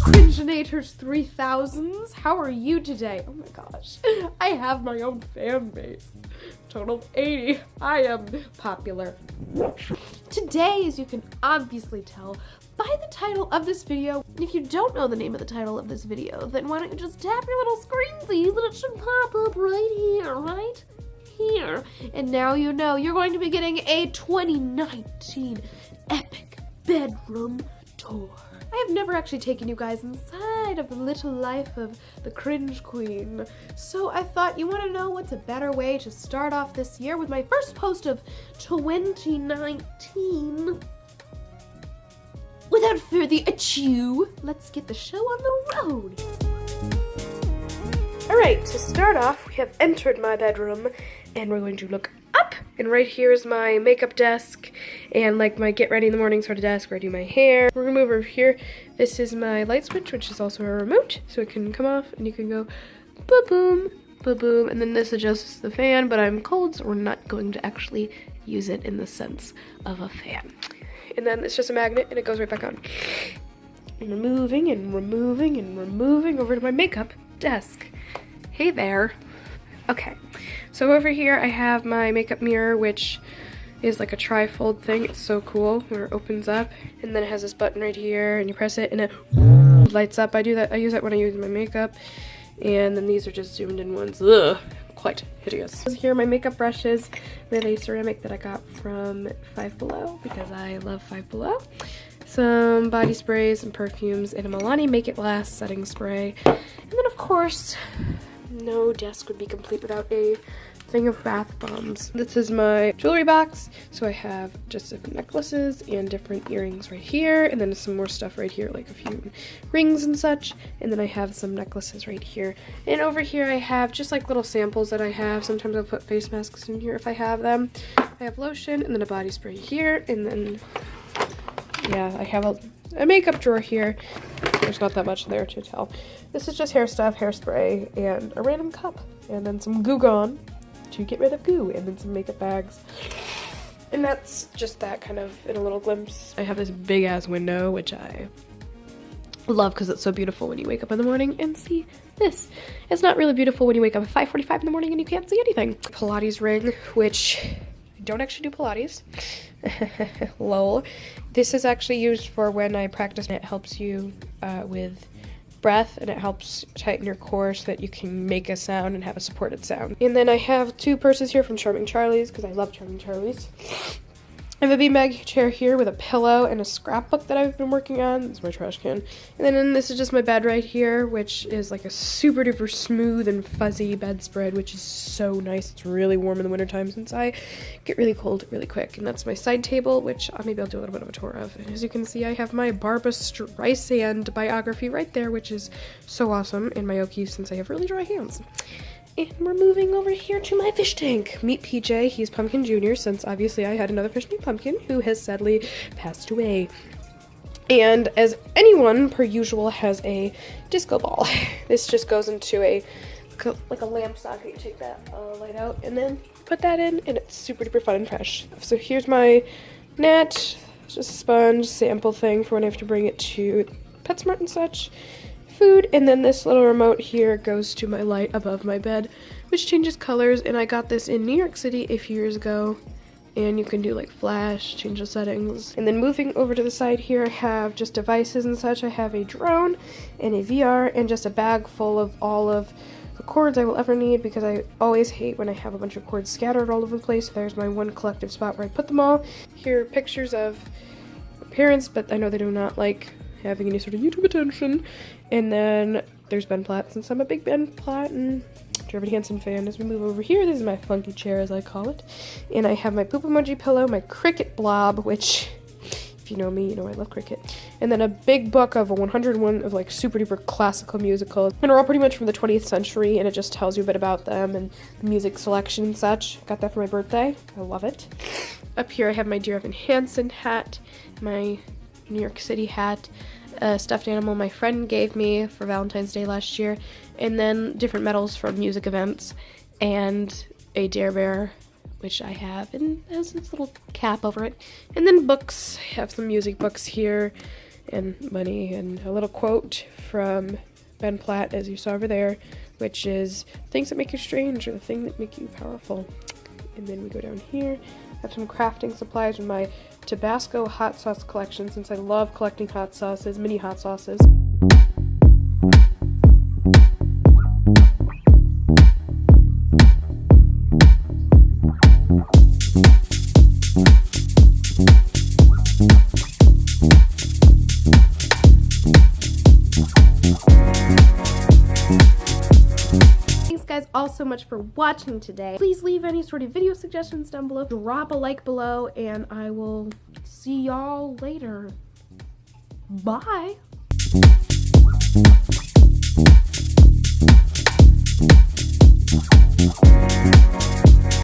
Cringe 3000s, how are you today? Oh my gosh, I have my own fan base. Total of 80. I am popular. Today, as you can obviously tell by the title of this video, and if you don't know the name of the title of this video, then why don't you just tap your little screensies and it should pop up right here, right here. And now you know you're going to be getting a 2019 epic bedroom tour. I have never actually taken you guys inside of the little life of the Cringe Queen, so I thought, you want to know what's a better way to start off this year with my first post of 2019? Without further ado, let's get the show on the road. Alright, to start off, we have entered my bedroom, and we're going to look up, and right here is my makeup desk, and like my get ready in the morning sort of desk where I do my hair. We're gonna move over here. This is my light switch, which is also a remote, so it can come off, and you can go ba-boom, ba-boom, and then this adjusts the fan, but I'm cold, so we're not going to actually use it in the sense of a fan. And then it's just a magnet, and it goes right back on. And removing and removing and removing over to my makeup desk. Hey there. Okay, so over here I have my makeup mirror, which is like a tri-fold thing. It's so cool, where it opens up, and then it has this button right here, and you press it, and it lights up. I use that when I use my makeup, and then these are just zoomed in ones. Ugh, quite hideous. Here are my makeup brushes with a ceramic that I got from Five Below, because I love Five Below. Some body sprays and perfumes, and a Milani Make It Last setting spray, and then of course, no desk would be complete without a thing of bath bombs. This is my jewelry box, so I have just different necklaces and different earrings right here, and then some more stuff right here, like a few rings and such, and then I have some necklaces right here. And over here I have just like little samples that I have. Sometimes I'll put face masks in here if I have them. I have lotion, and then a body spray here, and then yeah, I have a makeup drawer here. There's not that much there to tell. This is just hair stuff, hairspray, and a random cup. And then some Goo Gone to get rid of goo, and then some makeup bags. And that's just that kind of in a little glimpse. I have this big ass window, which I love because it's so beautiful when you wake up in the morning and see this. It's not really beautiful when you wake up at 5:45 in the morning and you can't see anything. Pilates ring, which I don't actually do Pilates. Lol. This is actually used for when I practice, and it helps you with breath, and it helps tighten your core so that you can make a sound and have a supported sound. And then I have two purses here from Charming Charlie's, because I love Charming Charlie's. I have a beanbag chair here with a pillow and a scrapbook that I've been working on. This is my trash can. And then this is just my bed right here, which is like a super duper smooth and fuzzy bedspread, which is so nice. It's really warm in the wintertime since I get really cold really quick. And that's my side table, which maybe I'll do a little bit of a tour of. And as you can see, I have my Barbra Streisand biography right there, which is so awesome, and my Okies since I have really dry hands. And we're moving over here to my fish tank. Meet PJ, he's Pumpkin Jr., since obviously I had another fish named Pumpkin who has sadly passed away. And as anyone, per usual, has a disco ball. This just goes into like a lamp socket. You take that light out and then put that in, and it's super duper fun and fresh. So here's my net, it's just a sponge sample thing for when I have to bring it to PetSmart and such. Food, and then this little remote here goes to my light above my bed, which changes colors, and I got this in New York City a few years ago, and you can do like flash, change the settings. And then moving over to the side here, I have just devices and such. I have a drone and a VR and just a bag full of all of the cords I will ever need, because I always hate when I have a bunch of cords scattered all over the place. There's my one collective spot where I put them all. Here are pictures of my parents, but I know they do not like having any sort of YouTube attention. And then there's Ben Platt, since I'm a big Ben Platt and Gervin Hansen fan. As we move over here, this is my funky chair, as I call it. And I have my poop emoji pillow, my cricket blob, which, if you know me, you know I love cricket. And then a big book of 101 of like super duper classical musicals. And they're all pretty much from the 20th century, and it just tells you a bit about them and the music selection and such. Got that for my birthday. I love it. Up here I have my Dear Evan Hansen hat, my New York City hat, a stuffed animal my friend gave me for Valentine's Day last year, and then different medals from music events, and a Dare Bear which I have, and has this little cap over it. And then books. I have some music books here, and money, and a little quote from Ben Platt, as you saw over there, which is, things that make you strange are the thing that make you powerful. And then we go down here. I have some crafting supplies from my Tabasco hot sauce collection, since I love collecting hot sauces, mini hot sauces. All so much for watching today. Please leave any sort of video suggestions down below. Drop a like below, and I will see y'all later. Bye.